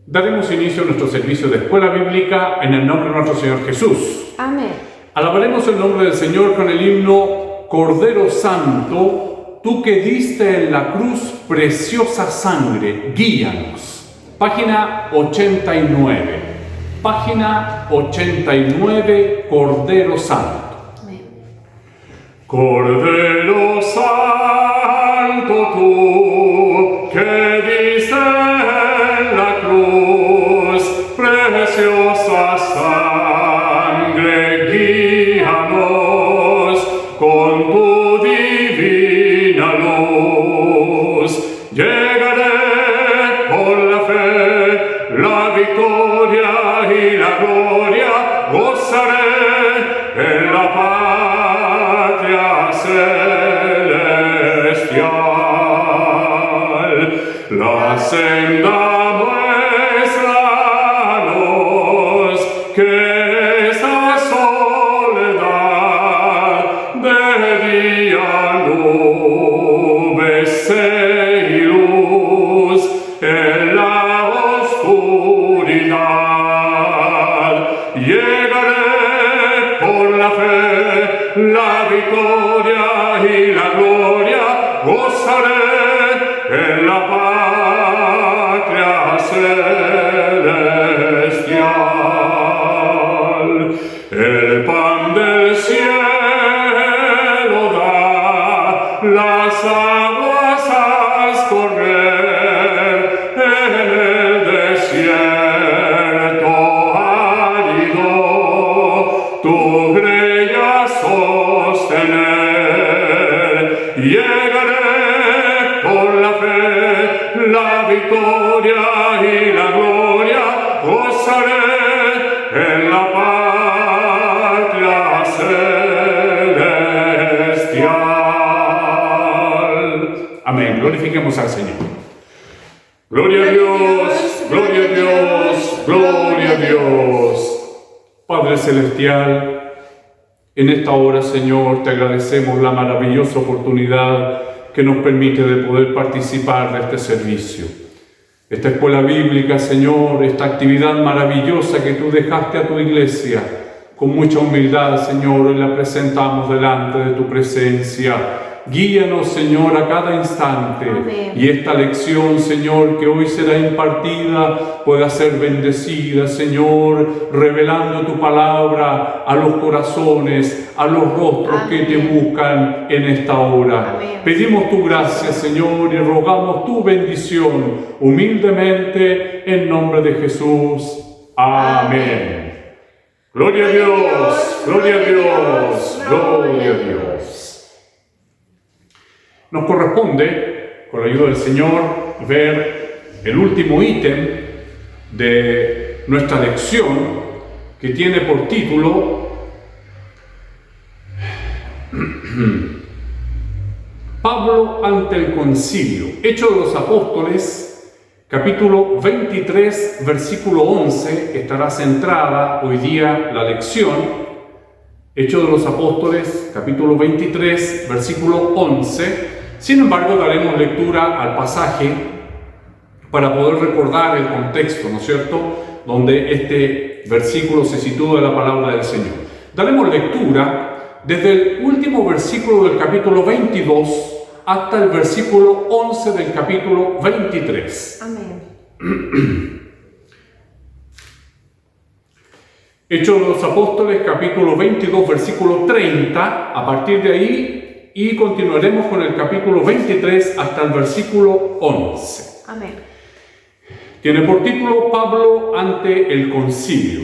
Daremos inicio a nuestro servicio de escuela bíblica en el nombre de nuestro Señor Jesús. Amén. Alabaremos el nombre del Señor con el himno Cordero Santo, tú que diste en la cruz preciosa sangre, guíanos. Página 89. Página 89, Cordero Santo. Amén. Cordero Santo, tú que diste en la cruz preciosa sangre, guíanos con tu divina luz. Llegaré por la fe, la victoria y la gloria, gozaré en la patria celestial. La senda muéstranos que esta soledad de día nubes y luz en la oscuridad. Llegaré por la fe, la victoria y la gloria, gozaré en la patria celestial. El pan del cielo da, las aguas haz correr en el desierto árido, tu grella sostener. Llegaré por la fe, la victoria y la gloria, gozaré en la patria celestial. Amén. Glorifiquemos al Señor. Gloria a Dios, gloria a Dios, gloria a Dios. Padre Celestial, en esta hora, Señor, te agradecemos la maravillosa oportunidad que nos permite de poder participar de este servicio. Esta escuela bíblica, Señor, esta actividad maravillosa que tú dejaste a tu iglesia, con mucha humildad, Señor, hoy la presentamos delante de tu presencia. Guíanos, Señor, a cada instante. Amén. Y esta lección, Señor, que hoy será impartida, pueda ser bendecida, Señor, revelando tu palabra a los corazones, a los rostros Amén. que te buscan en esta hora. Amén. Pedimos tu gracia, Señor, y rogamos tu bendición, humildemente, en nombre de Jesús. Amén. Gloria a Dios, gloria a Dios, gloria a Dios. Nos corresponde, con la ayuda del Señor, ver el último ítem de nuestra lección, que tiene por título Pablo ante el concilio. Hechos de los Apóstoles, capítulo 23, versículo 11, estará centrada hoy día la lección. Hechos de los Apóstoles, capítulo 23, versículo 11. Sin embargo, daremos lectura al pasaje para poder recordar el contexto, ¿no es cierto?, donde este versículo se sitúa en la palabra del Señor. Daremos lectura desde el último versículo del capítulo 22 hasta el versículo 11 del capítulo 23. Amén. Hechos de los Apóstoles, capítulo 22, versículo 30, a partir de ahí, y continuaremos con el capítulo 23 hasta el versículo 11. Amén. Tiene por título Pablo ante el concilio.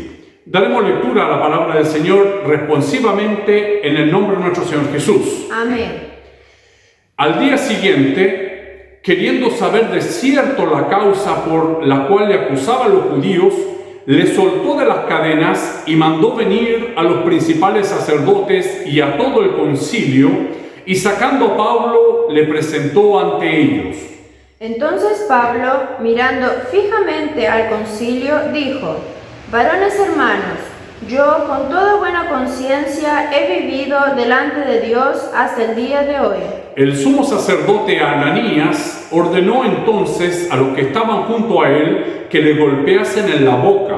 Daremos lectura a la palabra del Señor responsivamente en el nombre de nuestro Señor Jesús. Amén. Al día siguiente, queriendo saber de cierto la causa por la cual le acusaban los judíos, le soltó de las cadenas y mandó venir a los principales sacerdotes y a todo el concilio, y sacando a Pablo, le presentó ante ellos. Entonces Pablo, mirando fijamente al concilio, dijo: Varones hermanos, Yo con toda buena conciencia he vivido delante de Dios hasta el día de hoy. El sumo sacerdote Ananías ordenó entonces a los que estaban junto a él que le golpeasen en la boca.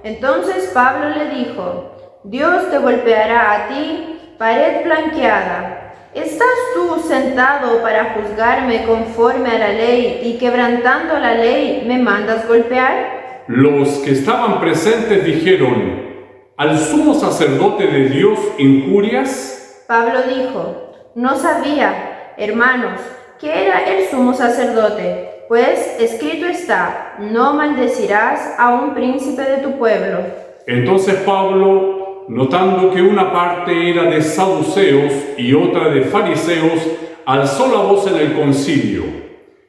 Entonces Pablo le dijo: Dios te golpeará a ti, pared blanqueada. ¿Estás tú sentado para juzgarme conforme a la ley y quebrantando la ley me mandas golpear? Los que estaban presentes dijeron: ¿al sumo sacerdote de Dios injurias? Pablo dijo: No sabía, hermanos, que era el sumo sacerdote, pues escrito está: no maldecirás a un príncipe de tu pueblo. Entonces Pablo, notando que una parte era de saduceos y otra de fariseos, alzó la voz en el concilio: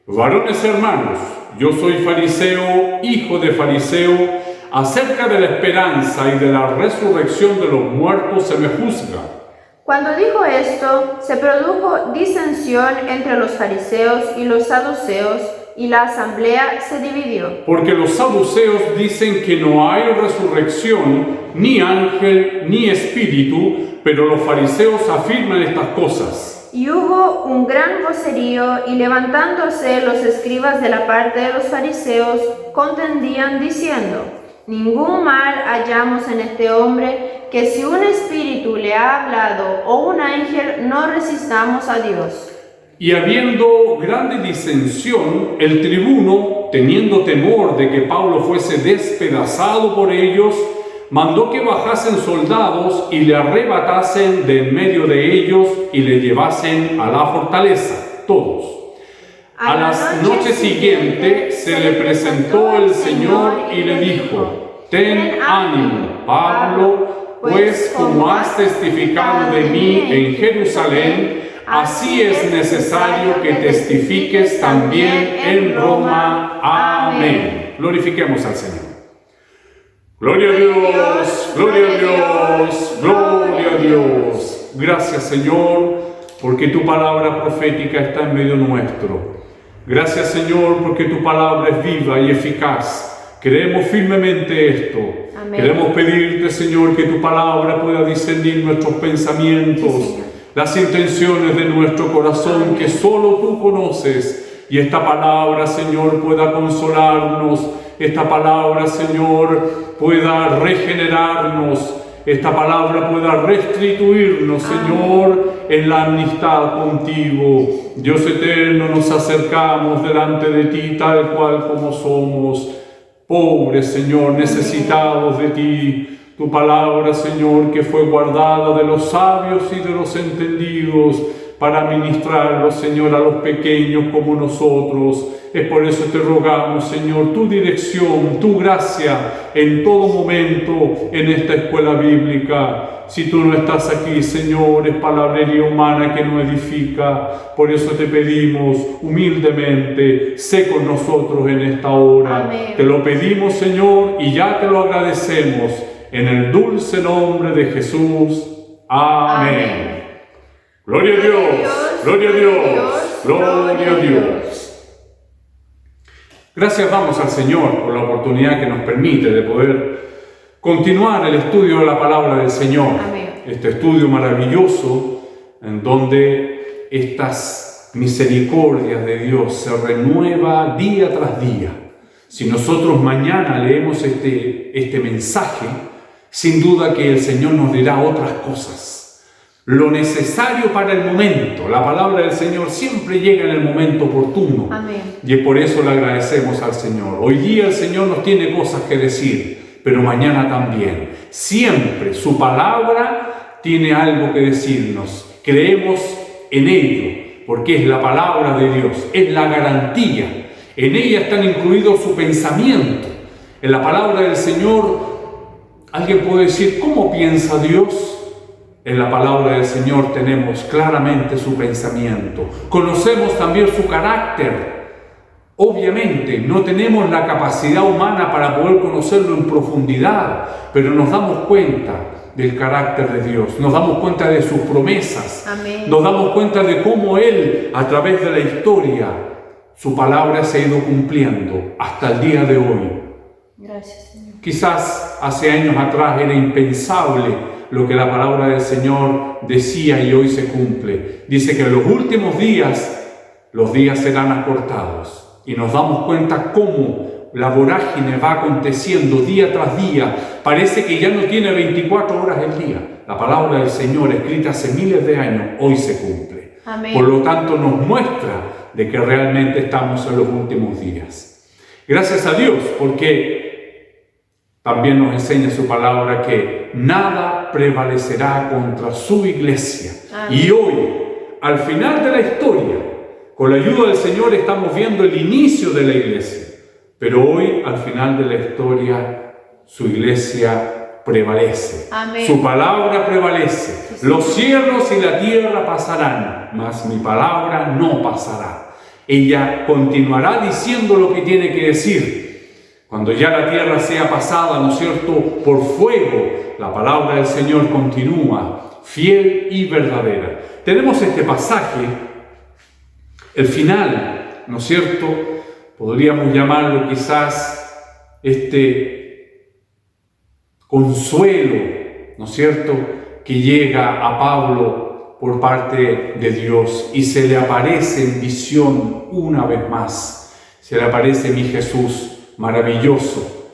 varones hermanos, yo soy fariseo, hijo de fariseo. Acerca de la esperanza y de la resurrección de los muertos se me juzga. Cuando dijo esto, se produjo disensión entre los fariseos y los saduceos, y la asamblea se dividió. Porque los saduceos dicen que no hay resurrección, ni ángel, ni espíritu, pero los fariseos afirman estas cosas. Y hubo un gran vocerío, y levantándose los escribas de la parte de los fariseos, contendían diciendo: ningún mal hallamos en este hombre, que si un espíritu le ha hablado o un ángel, no resistamos a Dios. Y habiendo grande disensión, el tribuno, teniendo temor de que Pablo fuese despedazado por ellos, mandó que bajasen soldados y le arrebatasen de en medio de ellos y le llevasen a la fortaleza, todos. A la noche siguiente se le presentó el Señor y le dijo: ten ánimo, Pablo, pues como has testificado de mí en Jerusalén, así es necesario que testifiques también en Roma. Amén. Glorifiquemos al Señor. Gloria a Dios, gloria a Dios, gloria a Dios. Gracias, Señor, porque tu palabra profética está en medio nuestro. Gracias, Señor, porque tu palabra es viva y eficaz. Creemos firmemente esto. Amén. Queremos pedirte, Señor, que tu palabra pueda discernir nuestros pensamientos, Sí, las intenciones de nuestro corazón, que solo tú conoces. Y esta palabra, Señor, pueda consolarnos. Esta palabra, Señor, pueda regenerarnos. Esta palabra pueda restituirnos, Señor, en la amistad contigo. Dios eterno, nos acercamos delante de ti tal cual como somos, pobres, Señor, necesitados de ti. Tu palabra, Señor, que fue guardada de los sabios y de los entendidos para ministrarlo, Señor, a los pequeños como nosotros. Es por eso te rogamos, Señor, tu dirección, tu gracia en todo momento en esta escuela bíblica. Si tú no estás aquí, Señor, es palabrería humana que no edifica. Por eso te pedimos humildemente, sé con nosotros en esta hora. Amén. Te lo pedimos, Señor, y ya te lo agradecemos en el dulce nombre de Jesús. Amén. Amén. Gloria a Dios, gloria a Dios, gloria a Dios. Gracias damos al Señor por la oportunidad que nos permite de poder continuar el estudio de la palabra del Señor. Amén. Este estudio maravilloso en donde estas misericordias de Dios se renueva día tras día. Si nosotros mañana leemos este mensaje, sin duda que el Señor nos dirá otras cosas. Lo necesario para el momento. La palabra del Señor siempre llega en el momento oportuno. Amén. Y por eso le agradecemos al Señor. Hoy día el Señor nos tiene cosas que decir, pero mañana también. Siempre su palabra tiene algo que decirnos. Creemos en ello, porque es la palabra de Dios, es la garantía. En ella están incluidos su pensamiento. En la palabra del Señor, alguien puede decir, ¿cómo piensa Dios? En la palabra del Señor tenemos claramente su pensamiento. Conocemos también su carácter. Obviamente no tenemos la capacidad humana para poder conocerlo en profundidad, pero nos damos cuenta del carácter de Dios, nos damos cuenta de sus promesas. Amén. Nos damos cuenta de cómo Él, a través de la historia, su palabra se ha ido cumpliendo hasta el día de hoy. Gracias, Señor. Quizás hace años atrás era impensable lo que la palabra del Señor decía y hoy se cumple. Dice que en los últimos días, los días serán acortados. Y nos damos cuenta cómo la vorágine va aconteciendo día tras día. Parece que ya no tiene 24 horas el día. La palabra del Señor, escrita hace miles de años, hoy se cumple. Amén. Por lo tanto, nos muestra de que realmente estamos en los últimos días. Gracias a Dios, porque también nos enseña su palabra que nada prevalecerá contra su iglesia. Amén. Y hoy, al final de la historia, con la ayuda del Señor estamos viendo el inicio de la iglesia. Pero hoy, al final de la historia, su iglesia prevalece. Amén. Su palabra prevalece. Sí. Los cielos y la tierra pasarán, mas mi palabra no pasará. Ella continuará diciendo lo que tiene que decir. Cuando ya la tierra sea pasada, ¿no es cierto?, por fuego, la palabra del Señor continúa, fiel y verdadera. Tenemos este pasaje, el final, ¿no es cierto?, podríamos llamarlo quizás consuelo, ¿no es cierto?, que llega a Pablo por parte de Dios y se le aparece en visión una vez más. Se le aparece mi Jesús maravilloso.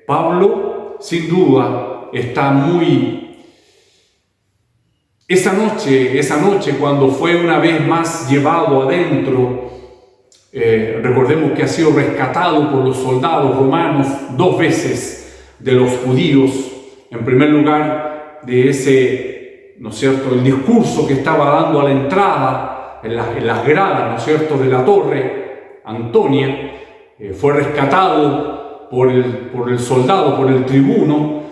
Pablo, sin duda, está muy... Esa noche cuando fue una vez más llevado adentro, recordemos que ha sido rescatado por los soldados romanos 2 veces de los judíos. En primer lugar, de ese, ¿no es cierto?, el discurso que estaba dando a la entrada, en las gradas, ¿no es cierto?, de la torre Antonia. Fue rescatado por el soldado, por el tribuno,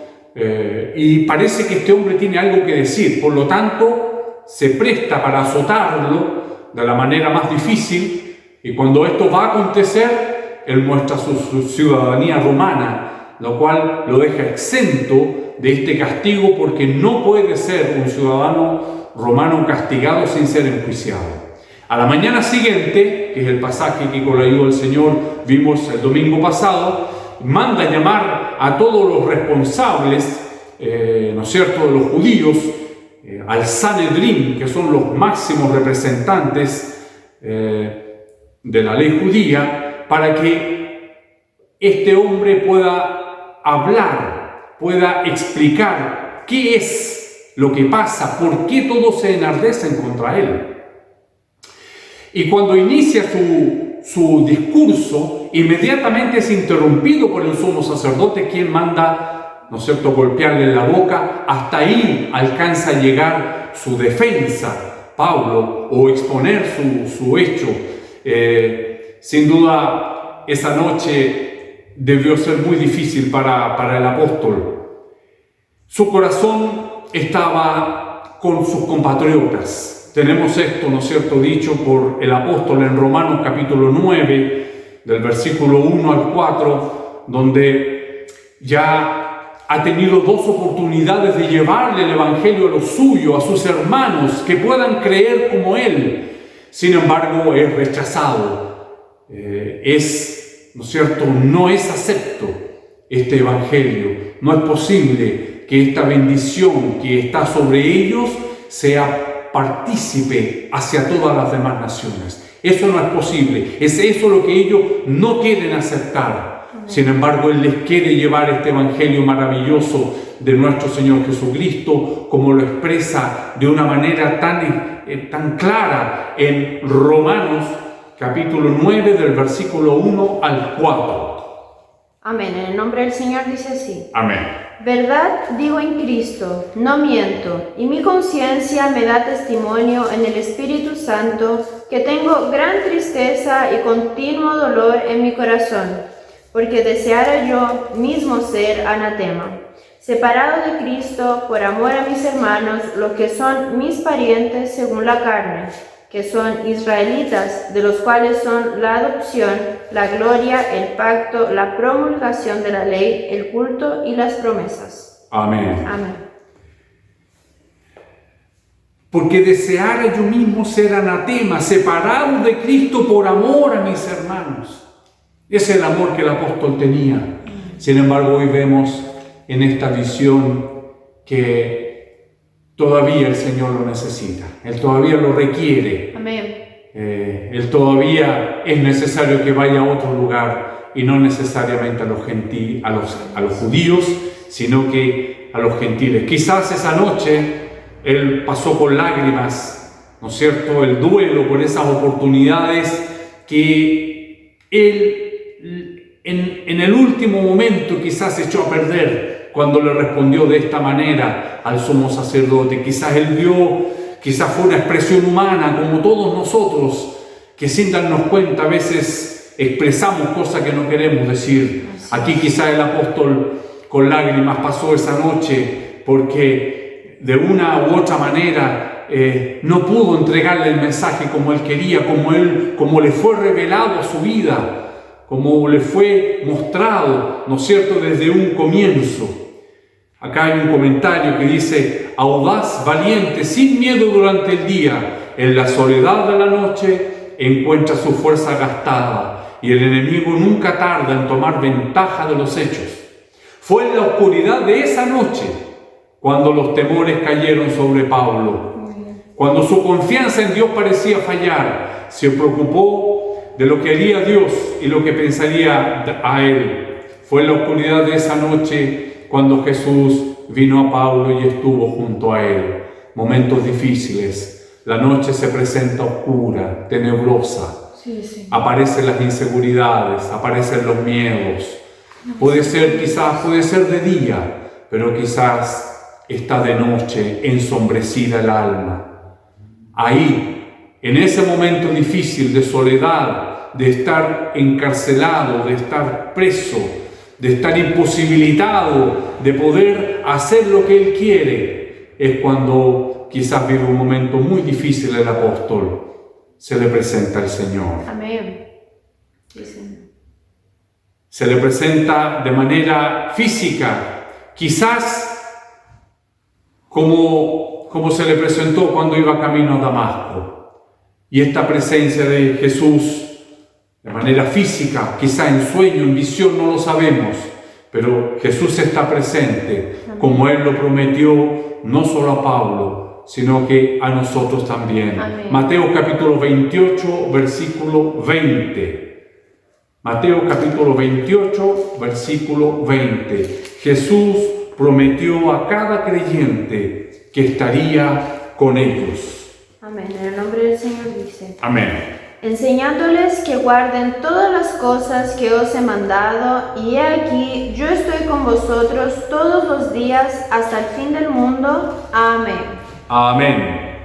y parece que este hombre tiene algo que decir. Por lo tanto, se presta para azotarlo de la manera más difícil, y cuando esto va a acontecer, él muestra su ciudadanía romana, lo cual lo deja exento de este castigo, porque no puede ser un ciudadano romano castigado sin ser enjuiciado. A la mañana siguiente, que es el pasaje que con la ayuda del Señor vimos el domingo pasado, manda llamar a todos los responsables, ¿no es cierto?, de los judíos, al Sanedrín, que son los máximos representantes de la ley judía, para que este hombre pueda hablar, pueda explicar qué es lo que pasa, por qué todos se enardecen contra él. Y cuando inicia su discurso, inmediatamente es interrumpido por el sumo sacerdote, quien manda, ¿no es cierto?, golpearle en la boca. Hasta ahí alcanza a llegar su defensa, Pablo, o exponer su hecho. Sin duda, esa noche debió ser muy difícil para el apóstol. Su corazón estaba con sus compatriotas. Tenemos esto, ¿no es cierto?, dicho por el apóstol en Romanos capítulo 9, del versículo 1 al 4, donde ya ha tenido 2 oportunidades de llevarle el evangelio a los suyos, a sus hermanos, que puedan creer como él. Sin embargo, es rechazado. ¿No es cierto?, no es acepto este evangelio. No es posible que esta bendición que está sobre ellos sea partícipe hacia todas las demás naciones. Eso no es posible. Es eso lo que ellos no quieren aceptar. Sin embargo, Él les quiere llevar este evangelio maravilloso de nuestro Señor Jesucristo, como lo expresa de una manera tan clara en Romanos capítulo 9, del versículo 1 al 4. Amén. En el nombre del Señor dice así. Amén. Verdad digo en Cristo, no miento, y mi conciencia me da testimonio en el Espíritu Santo que tengo gran tristeza y continuo dolor en mi corazón, porque deseara yo mismo ser anatema, separado de Cristo por amor a mis hermanos, los que son mis parientes según la carne, que son israelitas, de los cuales son la adopción, la gloria, el pacto, la promulgación de la ley, el culto y las promesas. Amén. Amén. Porque deseara yo mismo ser anatema, separado de Cristo por amor a mis hermanos. Ese es el amor que el apóstol tenía. Sin embargo, hoy vemos en esta visión que todavía el Señor lo necesita. Él todavía lo requiere. Amén. Él todavía es necesario que vaya a otro lugar y no necesariamente a los judíos, sino que a los gentiles. Quizás esa noche él pasó con lágrimas, ¿no es cierto?, el duelo por esas oportunidades que él en el último momento quizás echó a perder cuando le respondió de esta manera al sumo sacerdote. Quizás él vio, quizás fue una expresión humana como todos nosotros, que sin darnos cuenta a veces expresamos cosas que no queremos decir. Aquí quizás el apóstol con lágrimas pasó esa noche porque de una u otra manera no pudo entregarle el mensaje como él quería, como le fue revelado a su vida, como le fue mostrado, ¿no es cierto?, desde un comienzo. Acá hay un comentario que dice: audaz, valiente, sin miedo durante el día, en la soledad de la noche encuentra su fuerza gastada y el enemigo nunca tarda en tomar ventaja de los hechos. Fue en la oscuridad de esa noche cuando los temores cayeron sobre Pablo, cuando su confianza en Dios parecía fallar. Se preocupó de lo que haría Dios y lo que pensaría a él. Fue en la oscuridad de esa noche cuando Jesús vino a Pablo y estuvo junto a él. Momentos difíciles. La noche se presenta oscura, tenebrosa. Sí. Aparecen las inseguridades, aparecen los miedos. Puede ser de día, pero quizás está de noche, ensombrecida el alma. Ahí, en ese momento difícil de soledad, de estar encarcelado, de estar preso, de estar imposibilitado de poder hacer lo que él quiere, es cuando quizás vive un momento muy difícil el apóstol. Se le presenta el Señor. Amén. Sí, Señor. Se le presenta de manera física, quizás como se le presentó cuando iba camino a Damasco. Y esta presencia de Jesús de manera física, quizá en sueño, en visión, no lo sabemos, pero Jesús está presente, como Él lo prometió, no solo a Pablo, sino que a nosotros también. Amén. Mateo capítulo 28, versículo 20. Mateo capítulo 28, versículo 20. Jesús prometió a cada creyente que estaría con ellos. Amén. En el nombre del Señor dice: Amén. Enseñándoles que guarden todas las cosas que os he mandado, y he aquí, yo estoy con vosotros todos los días hasta el fin del mundo. Amén. Amén.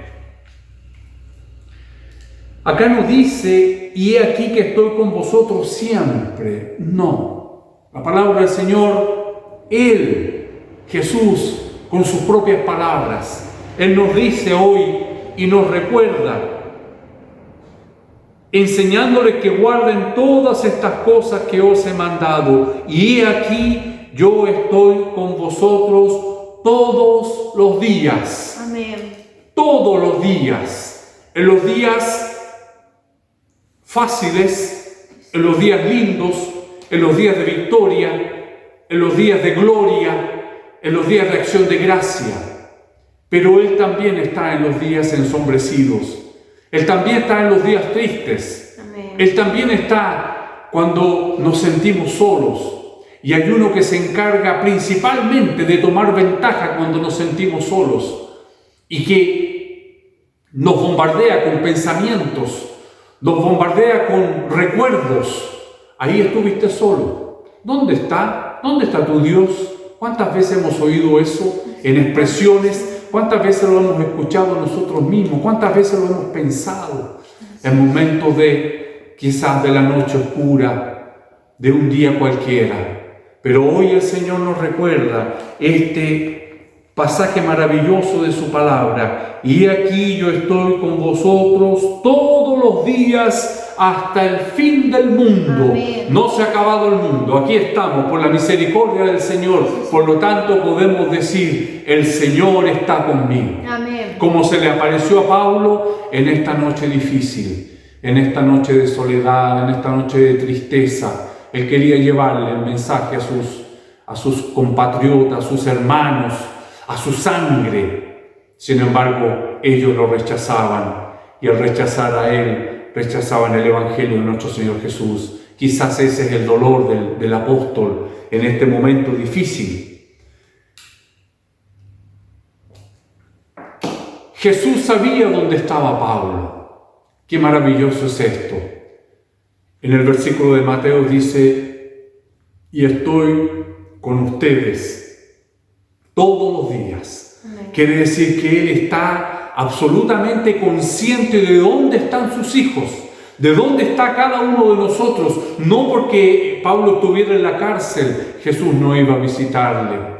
Acá no dice: y he aquí que estoy con vosotros siempre. No. La palabra del Señor, Él, Jesús, con sus propias palabras, Él nos dice hoy y nos recuerda, enseñándoles que guarden todas estas cosas que os he mandado. Y he aquí, yo estoy con vosotros todos los días. Amén. Todos los días. En los días fáciles, en los días lindos, en los días de victoria, en los días de gloria, en los días de acción de gracia. Pero Él también está en los días ensombrecidos. Él también está en los días tristes. Amén. Él también está cuando nos sentimos solos. Y hay uno que se encarga principalmente de tomar ventaja cuando nos sentimos solos. Y que nos bombardea con pensamientos, nos bombardea con recuerdos. Ahí estuviste solo. ¿Dónde está? ¿Dónde está tu Dios? ¿Cuántas veces hemos oído eso en expresiones? ¿Cuántas veces lo hemos escuchado nosotros mismos? ¿Cuántas veces lo hemos pensado? En momentos quizás de la noche oscura, de un día cualquiera. Pero hoy el Señor nos recuerda este pasaje maravilloso de su palabra. Y aquí yo estoy con vosotros todos los días hasta el fin del mundo. Amén. No se ha acabado el mundo. Aquí estamos por la misericordia del Señor. Por lo tanto podemos decir: el Señor está conmigo. Amén. Como se le apareció a Pablo en esta noche difícil, en esta noche de soledad, en esta noche de tristeza, Él quería llevarle el mensaje a sus compatriotas, a sus hermanos, a su sangre. Sin embargo, ellos lo rechazaban, y al rechazar a Él, rechazaban el Evangelio de nuestro Señor Jesús. Quizás ese es el dolor del apóstol en este momento difícil. Jesús sabía dónde estaba Pablo. Qué maravilloso es esto. En el versículo de Mateo dice: y estoy con ustedes todos los días. Amén. Quiere decir que Él está absolutamente consciente de dónde están sus hijos, de dónde está cada uno de nosotros. No porque Pablo estuviera en la cárcel, Jesús no iba a visitarle.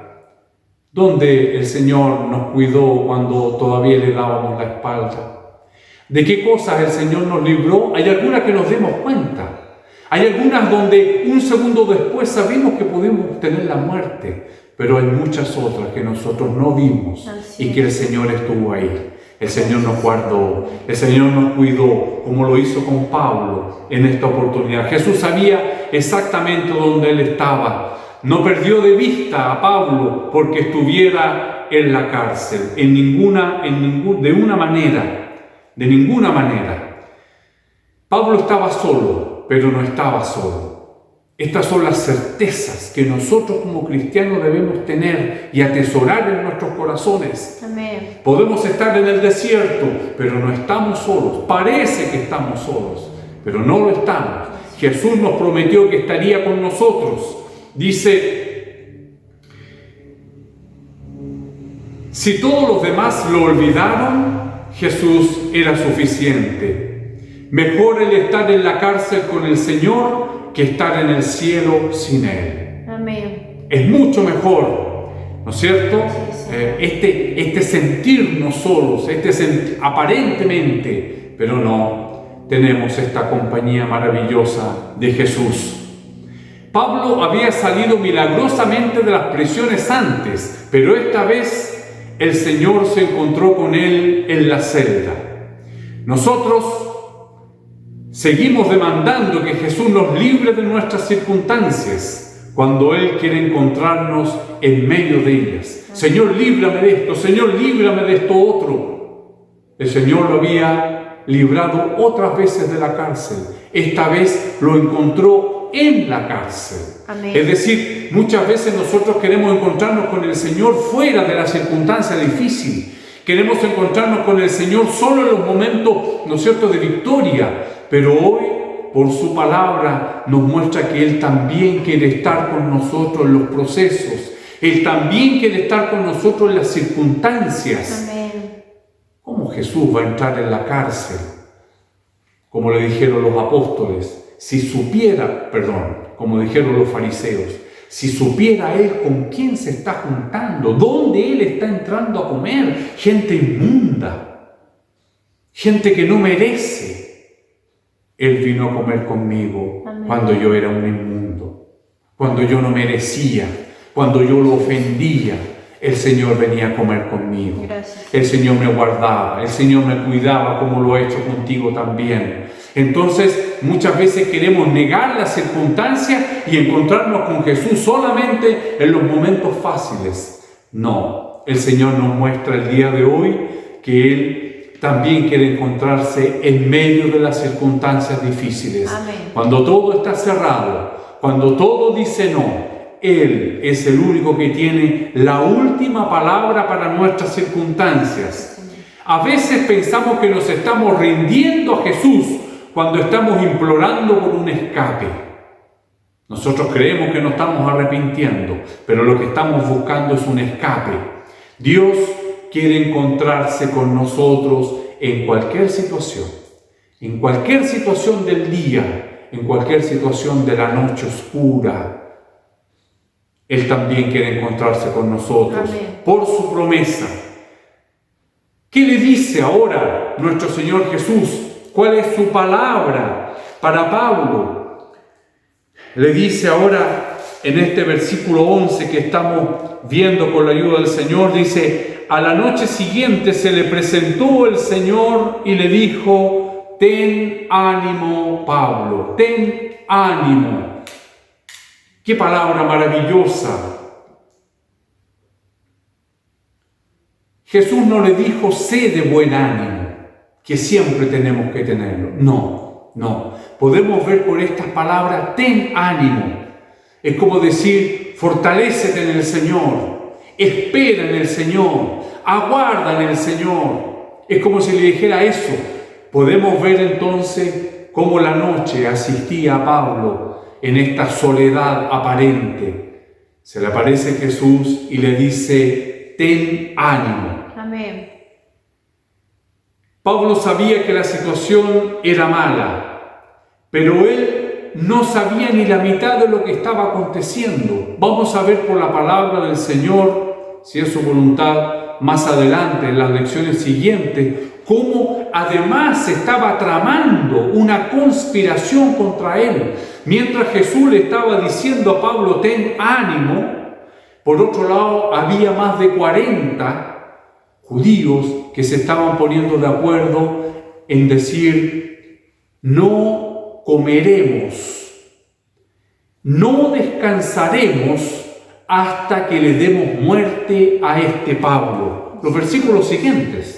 ¿Dónde el Señor nos cuidó cuando todavía le dábamos la espalda? ¿De qué cosas el Señor nos libró? Hay algunas que nos demos cuenta. Hay algunas donde un segundo después sabemos que podemos tener la muerte, pero hay muchas otras que nosotros no vimos y que el Señor estuvo ahí. El Señor nos guardó, el Señor nos cuidó, como lo hizo con Pablo en esta oportunidad. Jesús sabía exactamente dónde Él estaba. No perdió de vista a Pablo porque estuviera en la cárcel, de ninguna manera. Pablo estaba solo, pero no estaba solo. Estas son las certezas que nosotros como cristianos debemos tener y atesorar en nuestros corazones. Amén. Podemos estar en el desierto, pero no estamos solos. Parece que estamos solos, pero no lo estamos. Jesús nos prometió que estaría con nosotros. Dice: si todos los demás lo olvidaron, Jesús era suficiente. Mejor el estar en la cárcel con el Señor que estar en el cielo sin Él. Amén. Es mucho mejor, ¿no es cierto? Sí. Este sentirnos solos, aparentemente, pero no, tenemos esta compañía maravillosa de Jesús. Pablo había salido milagrosamente de las prisiones antes, pero esta vez el Señor se encontró con él en la celda. Nosotros seguimos demandando que Jesús nos libre de nuestras circunstancias cuando Él quiere encontrarnos en medio de ellas. Señor, líbrame de esto. Señor, líbrame de esto otro. El Señor lo había librado otras veces de la cárcel. Esta vez lo encontró en la cárcel. Amén. Es decir, muchas veces nosotros queremos encontrarnos con el Señor fuera de la circunstancia difícil. Queremos encontrarnos con el Señor solo en los momentos, ¿no es cierto?, de victoria. Pero hoy, por su palabra, nos muestra que Él también quiere estar con nosotros en los procesos. Él también quiere estar con nosotros en las circunstancias. Amén. ¿Cómo Jesús va a entrar en la cárcel? Como le dijeron los apóstoles, como dijeron los fariseos, si supiera Él con quién se está juntando, dónde Él está entrando a comer, gente inmunda, gente que no merece. Él vino a comer conmigo. Amén. Cuando yo era un inmundo, cuando yo no merecía, cuando yo lo ofendía. El Señor venía a comer conmigo. Gracias. El Señor me guardaba, el Señor me cuidaba como lo ha hecho contigo también. Entonces, muchas veces queremos negar las circunstancias y encontrarnos con Jesús solamente en los momentos fáciles. No, el Señor nos muestra el día de hoy que Él también quiere encontrarse en medio de las circunstancias difíciles. Amén. Cuando todo está cerrado, cuando todo dice no, Él es el único que tiene la última palabra para nuestras circunstancias. A veces pensamos que nos estamos rindiendo a Jesús cuando estamos implorando por un escape. Nosotros creemos que nos estamos arrepintiendo, pero lo que estamos buscando es un escape. Dios quiere encontrarse con nosotros en cualquier situación del día, en cualquier situación de la noche oscura. Él también quiere encontrarse con nosotros. Amén. Por su promesa. ¿Qué le dice ahora nuestro Señor Jesús? ¿Cuál es su palabra para Pablo? Le dice ahora en este versículo 11 que estamos viendo con la ayuda del Señor, dice: a la noche siguiente se le presentó el Señor y le dijo: ten ánimo, Pablo, ten ánimo. ¡Qué palabra maravillosa! Jesús no le dijo, sé de buen ánimo, que siempre tenemos que tenerlo. No. Podemos ver por estas palabras, ten ánimo. Es como decir, fortalécete en el Señor, espera en el Señor, aguarda en el Señor. Es como si le dijera eso. Podemos ver entonces cómo la noche asistía a Pablo en esta soledad aparente. Se le aparece Jesús y le dice, ten ánimo. Amén. Pablo sabía que la situación era mala, pero él no sabía ni la mitad de lo que estaba aconteciendo. Vamos a ver por la palabra del Señor, si es su voluntad, más adelante en las lecciones siguientes, cómo además se estaba tramando una conspiración contra él. Mientras Jesús le estaba diciendo a Pablo, ten ánimo, por otro lado había más de 40 judíos que se estaban poniendo de acuerdo en decir, no comeremos, no descansaremos hasta que le demos muerte a este Pablo. Los versículos siguientes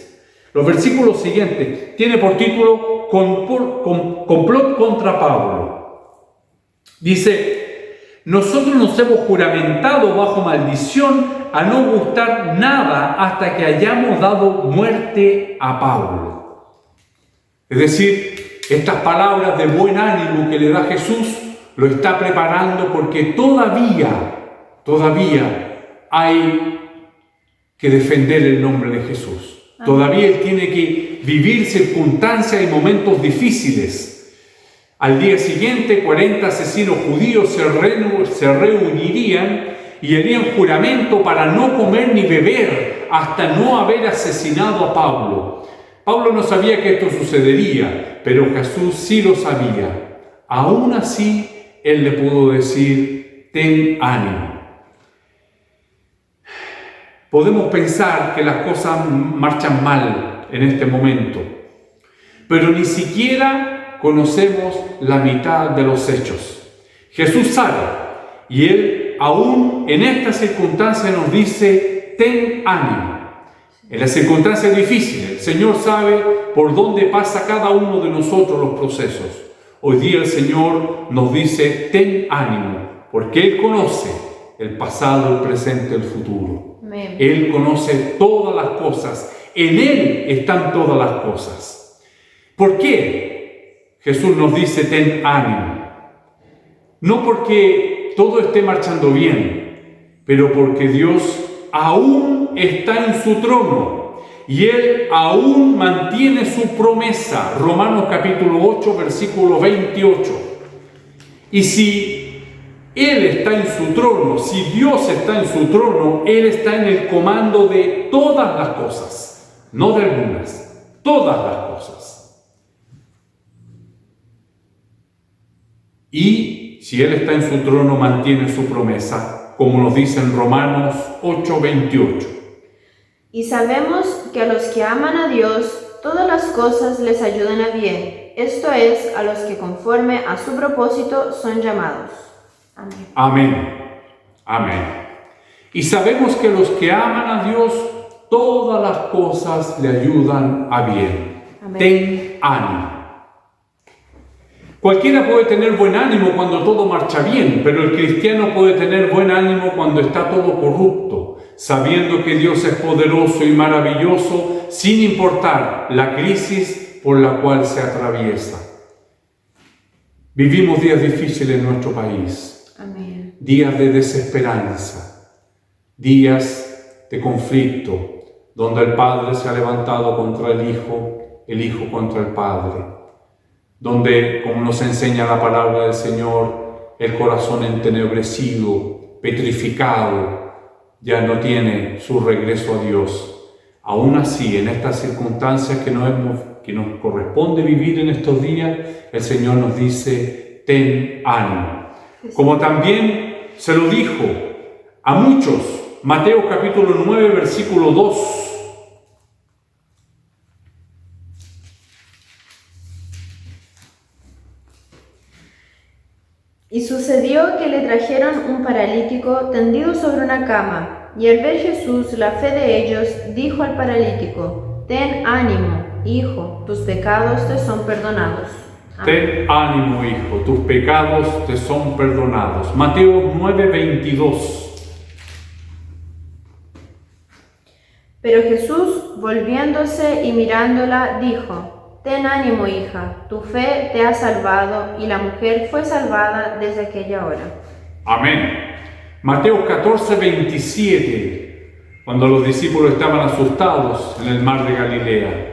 tiene por título complot contra Pablo. Dice, nosotros nos hemos juramentado bajo maldición a no gustar nada hasta que hayamos dado muerte a Pablo. Es decir, estas palabras de buen ánimo que le da Jesús lo está preparando porque todavía hay que defender el nombre de Jesús. Todavía él tiene que vivir circunstancias y momentos difíciles. Al día siguiente, 40 asesinos judíos se reunirían y harían juramento para no comer ni beber hasta no haber asesinado a Pablo. Pablo no sabía que esto sucedería, pero Jesús sí lo sabía. Aún así, él le pudo decir, ten ánimo. Podemos pensar que las cosas marchan mal en este momento, pero ni siquiera conocemos la mitad de los hechos. Jesús sabe, y Él aún en esta circunstancia nos dice, ten ánimo. En las circunstancias difíciles, el Señor sabe por dónde pasa cada uno de nosotros los procesos. Hoy día el Señor nos dice, ten ánimo, porque Él conoce el pasado, el presente, el futuro. Amén. Él conoce todas las cosas. En Él están todas las cosas. ¿Por qué Jesús nos dice, ten ánimo? No porque todo esté marchando bien, pero porque Dios aún está en su trono y Él aún mantiene su promesa. Romanos capítulo 8, versículo 28. Y si Él está en su trono, si Dios está en su trono, Él está en el comando de todas las cosas, no de algunas, todas las cosas. Y si Él está en su trono, mantiene su promesa, como nos dice en Romanos 8:28. Y sabemos que a los que aman a Dios, todas las cosas les ayudan a bien. Esto es, a los que conforme a su propósito son llamados. Amén. Amén. Amén. Y sabemos que a los que aman a Dios, todas las cosas le ayudan a bien. Amén. Ten ánimo. Cualquiera puede tener buen ánimo cuando todo marcha bien, pero el cristiano puede tener buen ánimo cuando está todo corrupto, sabiendo que Dios es poderoso y maravilloso, sin importar la crisis por la cual se atraviesa. Vivimos días difíciles en nuestro país, Amén. días de desesperanza, días de conflicto, donde el padre se ha levantado contra el hijo contra el padre, donde, como nos enseña la palabra del Señor, el corazón entenebrecido, petrificado, ya no tiene su regreso a Dios. Aún así, en estas circunstancias que nos corresponde vivir en estos días, el Señor nos dice, ten ánimo. Como también se lo dijo a muchos, Mateo capítulo 9, versículo 2. Y sucedió que le trajeron un paralítico tendido sobre una cama, y al ver Jesús la fe de ellos, dijo al paralítico: Ten ánimo, hijo, tus pecados te son perdonados. Ten ánimo, hijo, tus pecados te son perdonados. Mateo 9:22. Pero Jesús, volviéndose y mirándola, dijo: Ten ánimo, hija, tu fe te ha salvado, y la mujer fue salvada desde aquella hora. Amén. Mateo 14:27, cuando los discípulos estaban asustados en el mar de Galilea.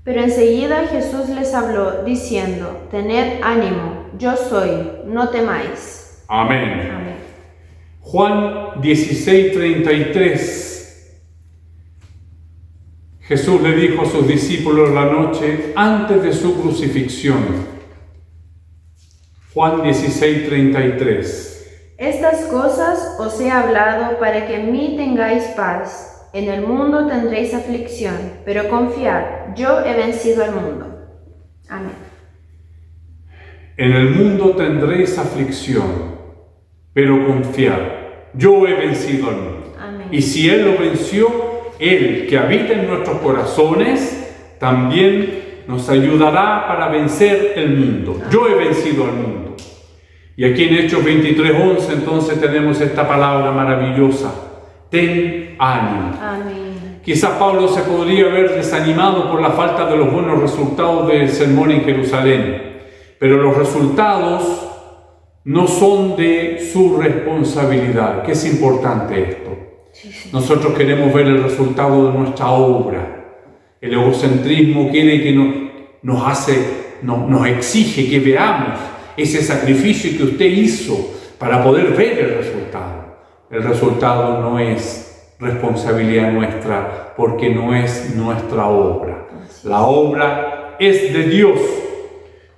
Pero enseguida Jesús les habló, diciendo: Tened ánimo, yo soy, no temáis. Amén. Amén. Juan 16:33. Jesús le dijo a sus discípulos la noche antes de su crucifixión. Juan 16:33. Estas cosas os he hablado para que en mí tengáis paz. En el mundo tendréis aflicción, pero confiad, yo he vencido al mundo. Amén. En el mundo tendréis aflicción, pero confiad, yo he vencido al mundo. Amén. Y si Él lo venció, Él que habita en nuestros corazones, también nos ayudará para vencer el mundo. Yo he vencido al mundo. Y aquí en Hechos 23:11 entonces tenemos esta palabra maravillosa: ten ánimo. Amén. Quizás Pablo se podría haber desanimado por la falta de los buenos resultados del sermón en Jerusalén, pero los resultados no son de su responsabilidad, que es importante esto. Nosotros queremos ver el resultado de nuestra obra. El egocentrismo quiere que nos exige que veamos ese sacrificio que usted hizo para poder ver el resultado. El resultado no es responsabilidad nuestra, porque no es nuestra obra. La obra es de Dios.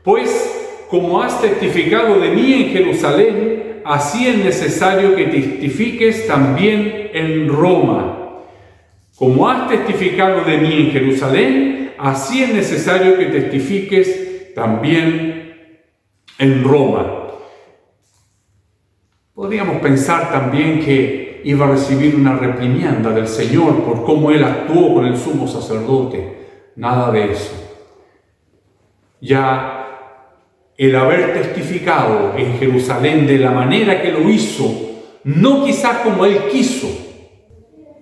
Pues, como has testificado de mí en Jerusalén, así es necesario que testifiques también en Roma. Como has testificado de mí en Jerusalén, así es necesario que testifiques también en Roma. Podríamos pensar también que iba a recibir una reprimienda del Señor por cómo Él actuó con el sumo sacerdote. Nada de eso. Ya el haber testificado en Jerusalén de la manera que lo hizo, no quizás como Él quiso,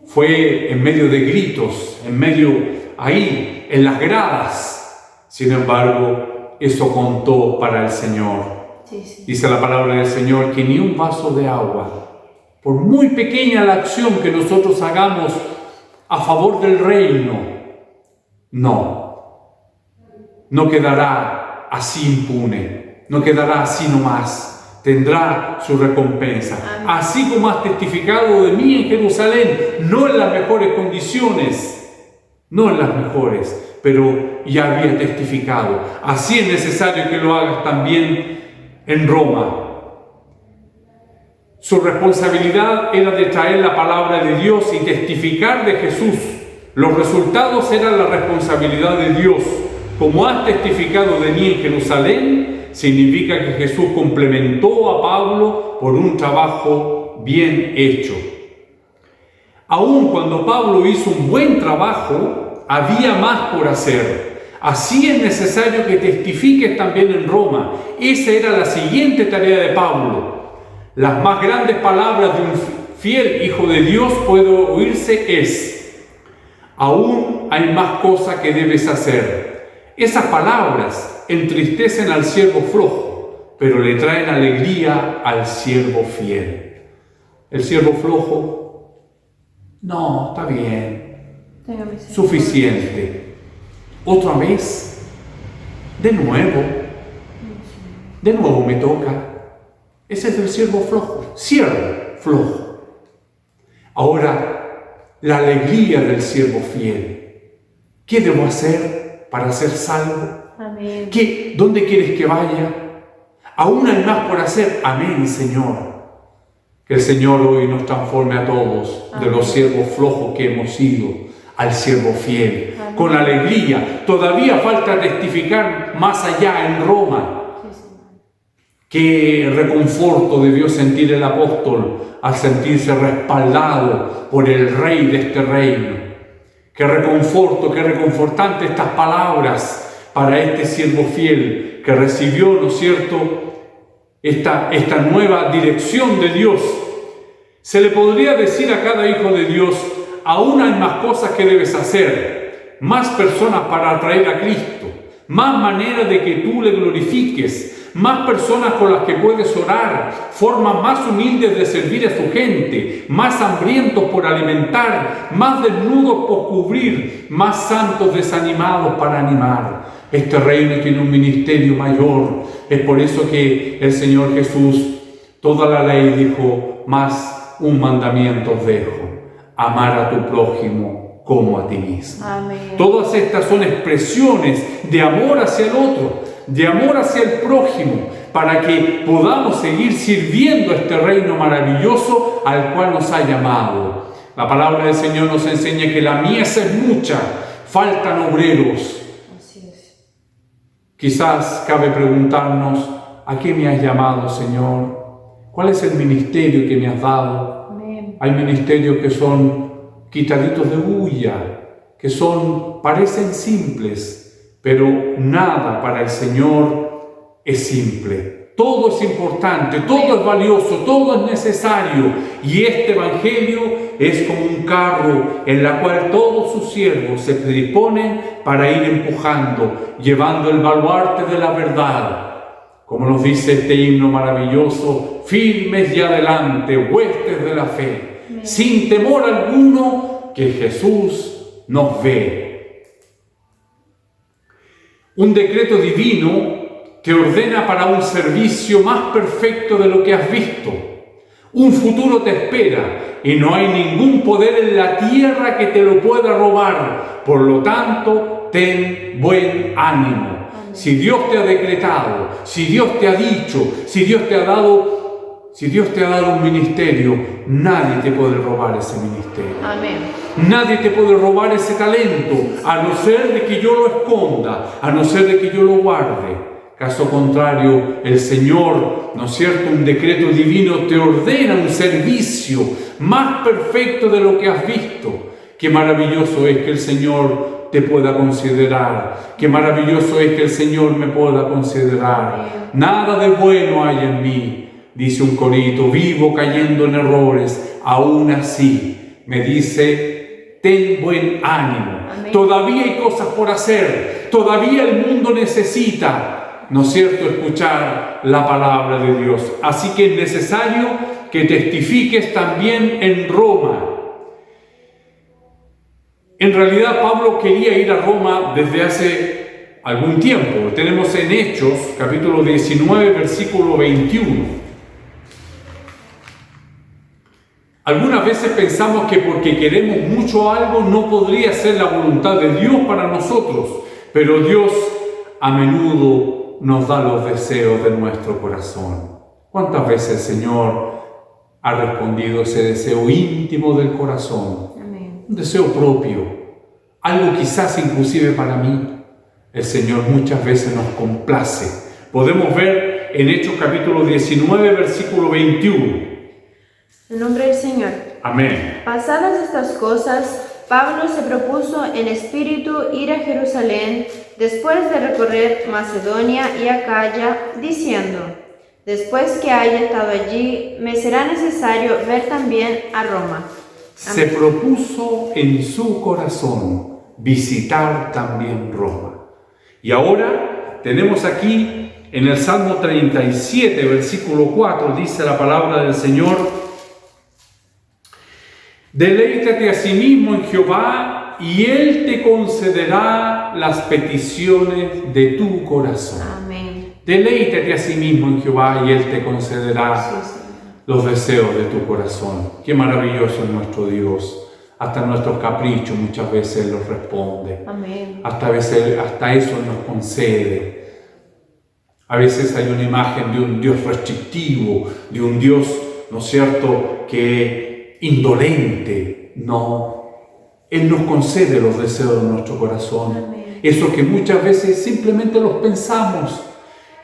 fue en medio de gritos, en medio ahí, en las gradas. Sin embargo, eso contó para el Señor. Sí. Dice la palabra del Señor que ni un vaso de agua, por muy pequeña la acción que nosotros hagamos a favor del reino, no quedará así impune, no quedará así nomás, tendrá su recompensa. Amén. Así como has testificado de mí en Jerusalén, no en las mejores condiciones, no en las mejores, pero ya había testificado. Así es necesario que lo hagas también en Roma. Su responsabilidad era de traer la palabra de Dios y testificar de Jesús. Los resultados eran la responsabilidad de Dios. Como has testificado de mí en Jerusalén, significa que Jesús complementó a Pablo por un trabajo bien hecho. Aun cuando Pablo hizo un buen trabajo, había más por hacer. Así es necesario que testifiques también en Roma. Esa era la siguiente tarea de Pablo. Las más grandes palabras de un fiel hijo de Dios puede oírse es: aún hay más cosas que debes hacer. Esas palabras entristecen al siervo flojo, pero le traen alegría al siervo fiel. El siervo flojo, no, está bien, suficiente. Otra vez, de nuevo me toca. Ese es el siervo flojo, siervo flojo. Ahora, la alegría del siervo fiel. ¿Qué debo hacer para ser salvo? Amén. ¿Dónde quieres que vaya? Aún hay más por hacer. Amén, Señor. Que el Señor hoy nos transforme a todos. Amén. De los siervos flojos que hemos sido al siervo fiel. Amén. Con alegría. Todavía falta testificar más allá en Roma. Qué reconforto debió sentir el apóstol al sentirse respaldado por el rey de este reino. Qué reconforto, qué reconfortante estas palabras para este siervo fiel que recibió, ¿no es cierto?, esta nueva dirección de Dios. Se le podría decir a cada hijo de Dios: aún hay más cosas que debes hacer, más personas para atraer a Cristo, más maneras de que tú le glorifiques, más personas con las que puedes orar, formas más humildes de servir a su gente, más hambrientos por alimentar, más desnudos por cubrir, más santos desanimados para animar. Este reino tiene un ministerio mayor. Es por eso que el Señor Jesús, toda la ley dijo: más un mandamiento os dejo, amar a tu prójimo como a ti mismo. Amén. Todas estas son expresiones de amor hacia el otro, de amor hacia el prójimo, para que podamos seguir sirviendo a este reino maravilloso al cual nos ha llamado. La palabra del Señor nos enseña que la mies es mucha, faltan obreros. Quizás cabe preguntarnos: ¿a qué me has llamado, Señor? ¿Cuál es el ministerio que me has dado? Amén. Hay ministerios que son quitaditos de bulla, que parecen simples, pero nada para el Señor es simple. Todo es importante, todo es valioso, todo es necesario. Y este evangelio es como un carro en la cual todos sus siervos se predisponen para ir empujando, llevando el baluarte de la verdad. Como nos dice este himno maravilloso: firmes y adelante, huestes de la fe, sin temor alguno, que Jesús nos ve. Un decreto divino te ordena para un servicio más perfecto de lo que has visto. Un futuro te espera y no hay ningún poder en la tierra que te lo pueda robar. Por lo tanto, ten buen ánimo. Amén. Si Dios te ha decretado, si Dios te ha dicho, si Dios te ha dado un ministerio, nadie te puede robar ese ministerio. Amén. Nadie te puede robar ese talento, a no ser de que yo lo esconda, a no ser de que yo lo guarde. Caso contrario, el Señor, ¿no es cierto?, un decreto divino te ordena un servicio más perfecto de lo que has visto. Qué maravilloso es que el Señor te pueda considerar. Qué maravilloso es que el Señor me pueda considerar. Nada de bueno hay en mí, dice un corito, vivo cayendo en errores. Aún así, me dice: ten buen ánimo. Amén. Todavía hay cosas por hacer. Todavía el mundo necesita, ¿no es cierto?, escuchar la palabra de Dios. Así que es necesario que testifiques también en Roma. En realidad, Pablo quería ir a Roma desde hace algún tiempo. Tenemos en Hechos, capítulo 19, versículo 21. Algunas veces pensamos que porque queremos mucho algo no podría ser la voluntad de Dios para nosotros, pero Dios a menudo nos da los deseos de nuestro corazón. ¿Cuántas veces el Señor ha respondido ese deseo íntimo del corazón? Amén. Un deseo propio, algo quizás inclusive para mí. El Señor muchas veces nos complace. Podemos ver en Hechos capítulo 19, versículo 21. En nombre del Señor. Amén. Pasadas estas cosas, Pablo se propuso en espíritu ir a Jerusalén después de recorrer Macedonia y Acaya, diciendo: después que haya estado allí, me será necesario ver también a Roma. Amén. Se propuso en su corazón visitar también Roma. Y ahora tenemos aquí en el Salmo 37, versículo 4, dice la palabra del Señor: deleítate a sí mismo en Jehová, y Él te concederá las peticiones de tu corazón. Amén. Deleítate a sí mismo en Jehová, y Él te concederá los deseos de tu corazón. Qué maravilloso es nuestro Dios. Hasta nuestros caprichos muchas veces Él los responde. Amén. Hasta eso nos concede. A veces hay una imagen de un Dios restrictivo, de un Dios, ¿no es cierto?, que indolente. No, Él nos concede los deseos de nuestro corazón. Amén. Eso que muchas veces simplemente los pensamos.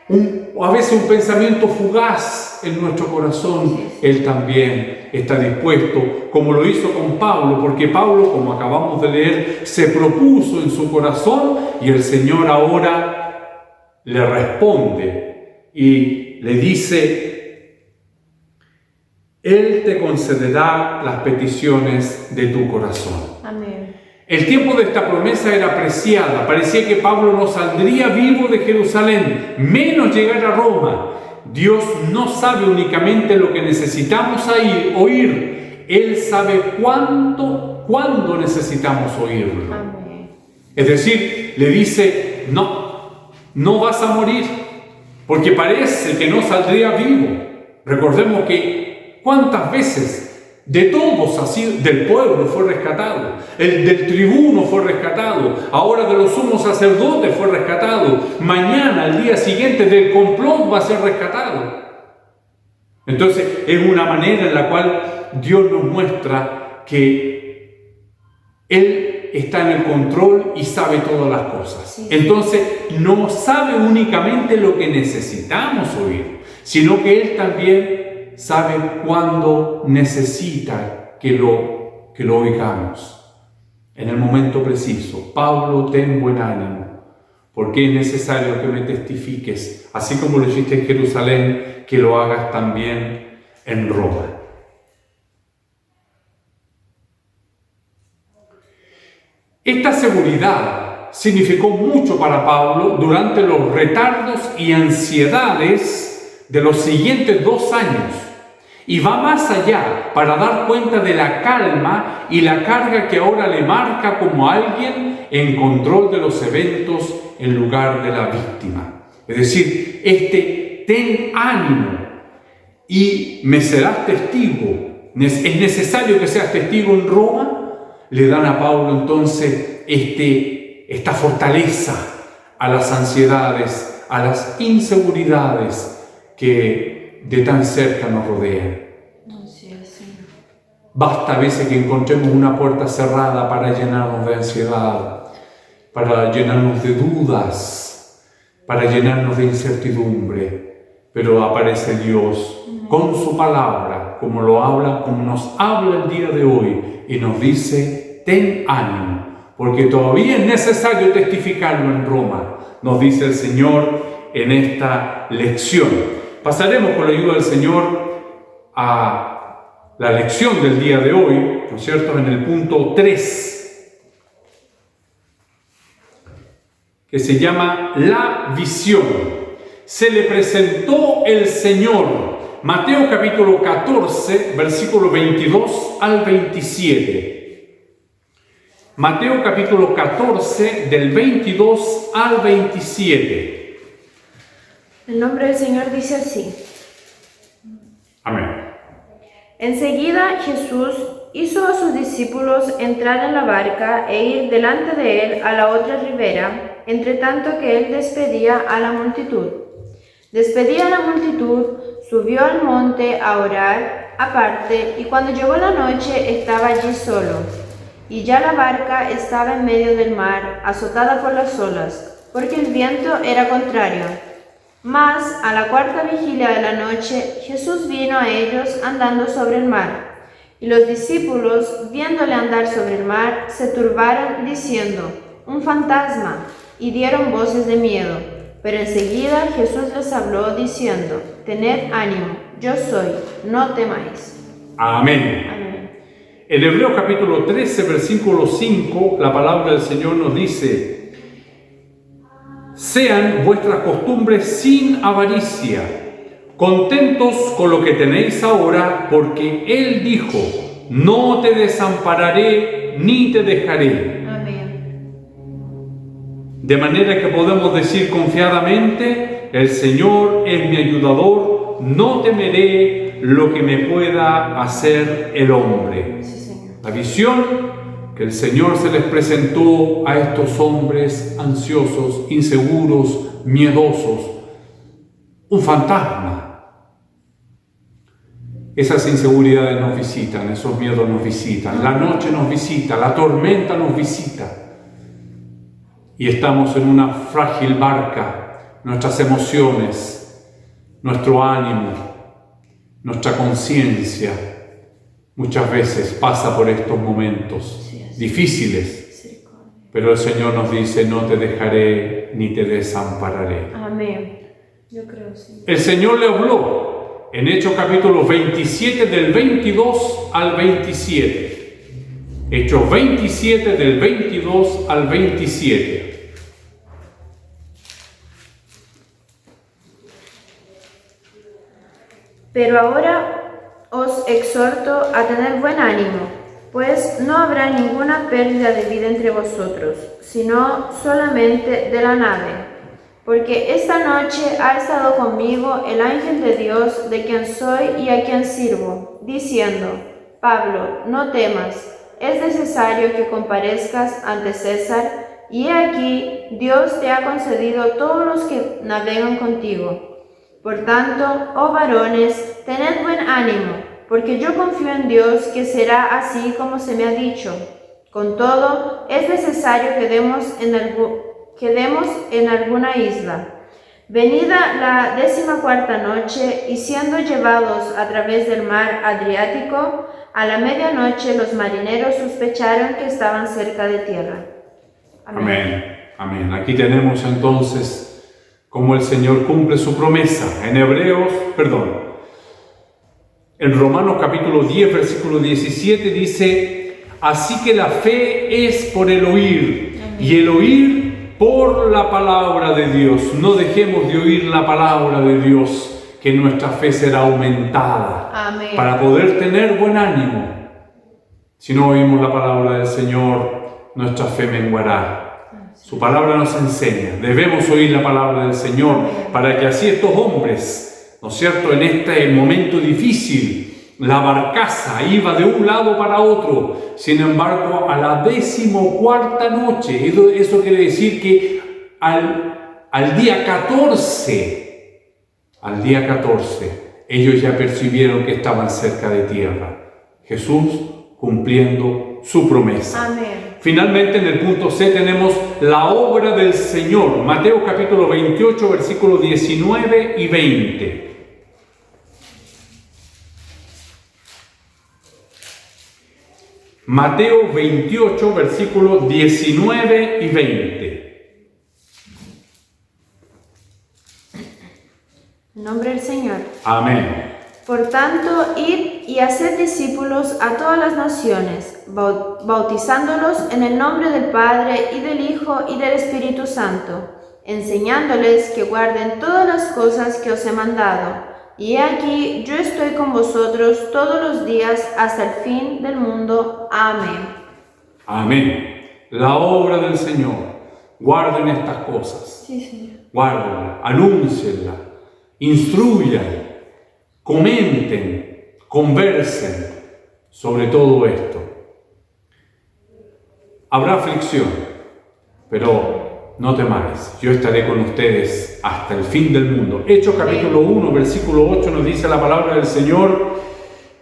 Un a veces un pensamiento fugaz en nuestro corazón, Él también está dispuesto, como lo hizo con Pablo, porque Pablo, como acabamos de leer, se propuso en su corazón y el Señor ahora le responde y le dice: Él te concederá las peticiones de tu corazón. Amén. El tiempo de esta promesa era apreciada. Parecía que Pablo no saldría vivo de Jerusalén, menos llegar a Roma. Dios no sabe únicamente lo que necesitamos oír. Él sabe cuándo necesitamos oírlo. Amén. Es decir, le dice: no vas a morir, porque parece que no saldría vivo. Recordemos que cuántas veces de todos, así, del pueblo fue rescatado, el del tribuno fue rescatado, ahora de los sumos sacerdotes fue rescatado, mañana, al día siguiente, del complot va a ser rescatado. Entonces, es una manera en la cual Dios nos muestra que Él está en el control y sabe todas las cosas. Sí. Entonces, no sabe únicamente lo que necesitamos oír, sino que Él también sabe cuándo necesita que lo oigamos. En el momento preciso: Pablo, ten buen ánimo, porque es necesario que me testifiques, así como lo hiciste en Jerusalén, que lo hagas también en Roma. Esta seguridad significó mucho para Pablo durante los retardos y ansiedades de los siguientes 2 años, y va más allá para dar cuenta de la calma y la carga que ahora le marca como alguien en control de los eventos en lugar de la víctima. Es decir, ten ánimo y me serás testigo. Es necesario que seas testigo en Roma. Le dan a Pablo entonces esta fortaleza a las ansiedades, a las inseguridades que de tan cerca nos rodean. Basta a veces que encontremos una puerta cerrada para llenarnos de ansiedad, para llenarnos de dudas, para llenarnos de incertidumbre, pero aparece Dios con su palabra, como nos habla el día de hoy, y nos dice: ten ánimo, porque todavía es necesario testificarlo en Roma, nos dice el Señor en esta lección. Pasaremos con la ayuda del Señor a la lección del día de hoy, ¿no es cierto?, en el punto 3, que se llama la visión. Se le presentó el Señor. Mateo capítulo 14, versículo 22 al 27. Mateo capítulo 14, del 22 al 27. El nombre del Señor dice así. Amén. Enseguida Jesús hizo a sus discípulos entrar en la barca e ir delante de él a la otra ribera, entre tanto que él despedía a la multitud. Despedía a la multitud, subió al monte a orar aparte, y cuando llegó la noche estaba allí solo. Y ya la barca estaba en medio del mar, azotada por las olas, porque el viento era contrario. Mas a la 4ª vigilia de la noche, Jesús vino a ellos andando sobre el mar. Y los discípulos, viéndole andar sobre el mar, se turbaron diciendo: un fantasma, y dieron voces de miedo. Pero enseguida Jesús les habló diciendo: tened ánimo, yo soy, no temáis. Amén. Amén. En Hebreos capítulo 13, versículo 5, la palabra del Señor nos dice: sean vuestras costumbres sin avaricia, contentos con lo que tenéis ahora, porque Él dijo: no te desampararé ni te dejaré. Amén. De manera que podemos decir confiadamente: el Señor es mi ayudador, no temeré lo que me pueda hacer el hombre. Sí, Señor. La visión que el Señor se les presentó a estos hombres ansiosos, inseguros, miedosos, un fantasma. Esas inseguridades nos visitan, esos miedos nos visitan, la noche nos visita, la tormenta nos visita. Y estamos en una frágil barca, nuestras emociones nuestro ánimo, nuestra conciencia muchas veces pasa por estos momentos difíciles, pero el Señor nos dice, no te dejaré ni te desampararé. Amén. Yo creo, sí. El Señor le habló en Hechos capítulo 27 del 22 al 27. Hechos 27 del 22 al 27. Pero ahora os exhorto a tener buen ánimo, pues no habrá ninguna pérdida de vida entre vosotros, sino solamente de la nave. Porque esta noche ha estado conmigo el ángel de Dios, de quien soy y a quien sirvo, diciendo, Pablo, no temas, es necesario que comparezcas ante César, y he aquí, Dios te ha concedido todos los que navegan contigo. Por tanto, oh varones, tened buen ánimo, porque yo confío en Dios que será así como se me ha dicho. Con todo, es necesario que quedemos en alguna isla. Venida la 14ª noche, y siendo llevados a través del mar Adriático, a la medianoche los marineros sospecharon que estaban cerca de tierra. Amén. Amén. Aquí tenemos entonces cómo el Señor cumple su promesa. En Romanos capítulo 10, versículo 17 dice, así que la fe es por el oír, y el oír por la palabra de Dios. No dejemos de oír la palabra de Dios, que nuestra fe será aumentada. Amén. Para poder tener buen ánimo. Si no oímos la palabra del Señor, nuestra fe menguará. Su palabra nos enseña, debemos oír la palabra del Señor para que así estos hombres, ¿no es cierto?, en este momento difícil, la barcaza iba de un lado para otro. Sin embargo, a la 14ª noche, eso quiere decir que al día 14, ellos ya percibieron que estaban cerca de tierra. Jesús cumpliendo su promesa. Amén. Finalmente, en el punto C tenemos la obra del Señor. Mateo capítulo 28, versículos 19 y 20. Mateo 28, versículos 19 y 20. En nombre del Señor. Amén. Por tanto, id y haced discípulos a todas las naciones, bautizándolos en el nombre del Padre, y del Hijo, y del Espíritu Santo, enseñándoles que guarden todas las cosas que os he mandado. Y he aquí, yo estoy con vosotros todos los días hasta el fin del mundo. Amén. Amén. La obra del Señor. Guarden estas cosas. Sí, Señor. Guárdenla, anúncienla, instruyan, comenten, conversen sobre todo esto. Habrá aflicción, pero no temáis, yo estaré con ustedes hasta el fin del mundo. Hechos capítulo 1, versículo 8 nos dice la palabra del Señor,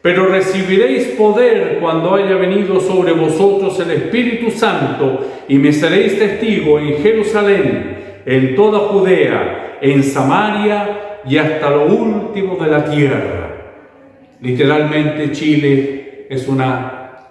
pero recibiréis poder cuando haya venido sobre vosotros el Espíritu Santo, y me seréis testigo en Jerusalén, en toda Judea, en Samaria y hasta lo último de la tierra. Literalmente, Chile es una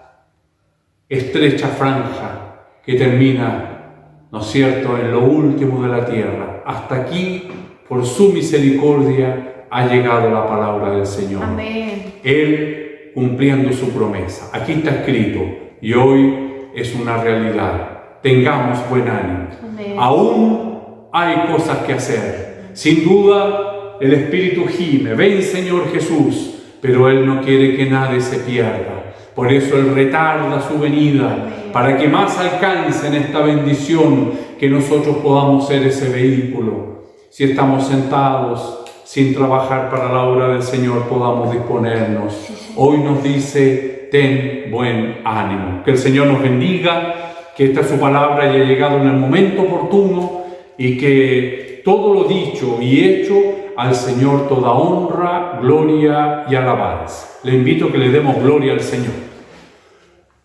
estrecha franja que termina, ¿no es cierto?, en lo último de la tierra. Hasta aquí, por su misericordia, ha llegado la palabra del Señor. Amén. Él cumpliendo su promesa. Aquí está escrito, y hoy es una realidad. Tengamos buen ánimo. Amén. Aún hay cosas que hacer. Sin duda, el Espíritu gime, ven Señor Jesús, pero Él no quiere que nadie se pierda. Por eso Él retarda su venida, para que más alcancen esta bendición, que nosotros podamos ser ese vehículo. Si estamos sentados sin trabajar para la obra del Señor, podamos disponernos. Hoy nos dice, ten buen ánimo. Que el Señor nos bendiga, que esta su palabra haya llegado en el momento oportuno, y que todo lo dicho y hecho, al Señor toda honra, gloria y alabanza. Le invito a que le demos gloria al Señor.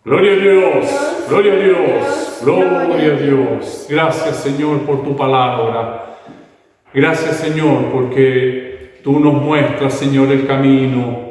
Gloria a Dios, gloria a Dios, gloria a Dios. Gracias, Señor, por tu palabra. Gracias, Señor, porque tú nos muestras, Señor, el camino.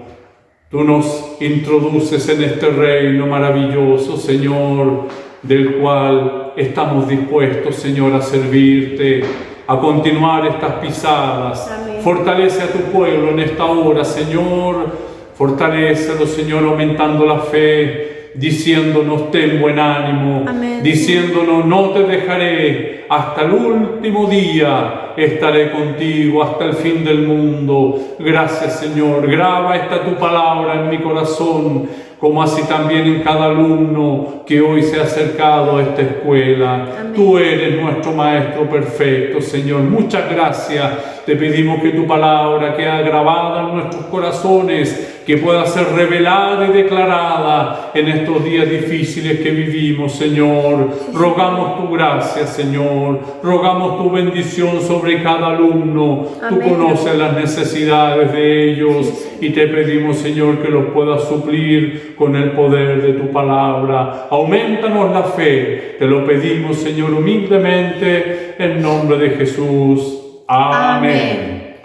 Tú nos introduces en este reino maravilloso, Señor, del cual estamos dispuestos, Señor, a servirte, a continuar estas pisadas. Amén. Fortalece a tu pueblo en esta hora, Señor. Fortalécelo, Señor, aumentando la fe, diciéndonos, ten buen ánimo. Amén. Diciéndonos, no te dejaré, hasta el último día estaré contigo, hasta el fin del mundo. Gracias, Señor. Graba esta tu palabra en mi corazón, como así también en cada alumno que hoy se ha acercado a esta escuela. Amén. Tú eres nuestro Maestro perfecto, Señor. Muchas gracias. Te pedimos que tu palabra quede grabada en nuestros corazones, que pueda ser revelada y declarada en estos días difíciles que vivimos, Señor. Rogamos tu gracia, Señor. Rogamos tu bendición sobre cada alumno. Amén. Tú conoces las necesidades de ellos y te pedimos, Señor, que los puedas suplir con el poder de tu palabra. Aumentanos la fe. Te lo pedimos, Señor, humildemente, en nombre de Jesús. Amén.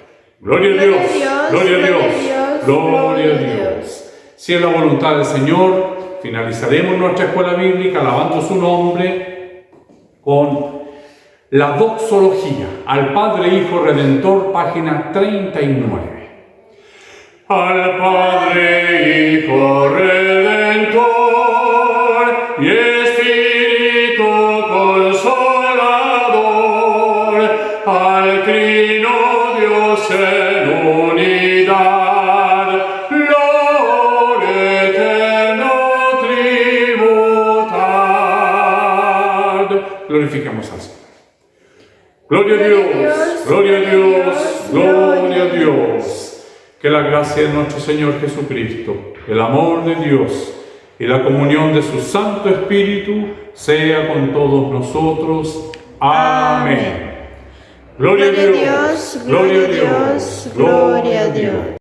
Gloria a Dios, gloria a Dios, gloria a Dios. Si es la voluntad del Señor, finalizaremos nuestra escuela bíblica alabando su nombre con la doxología al Padre, Hijo, Redentor, página 39. Al Padre, Hijo, Redentor y Espíritu Consolador, al Trino Dios en unidad, gloria eterno tributad. Glorificamos al Señor. Gloria a Dios, gloria a Dios, gloria a Dios. Que la gracia de nuestro Señor Jesucristo, el amor de Dios y la comunión de su Santo Espíritu sea con todos nosotros. Amén. Gloria a Dios, gloria a Dios, gloria a Dios.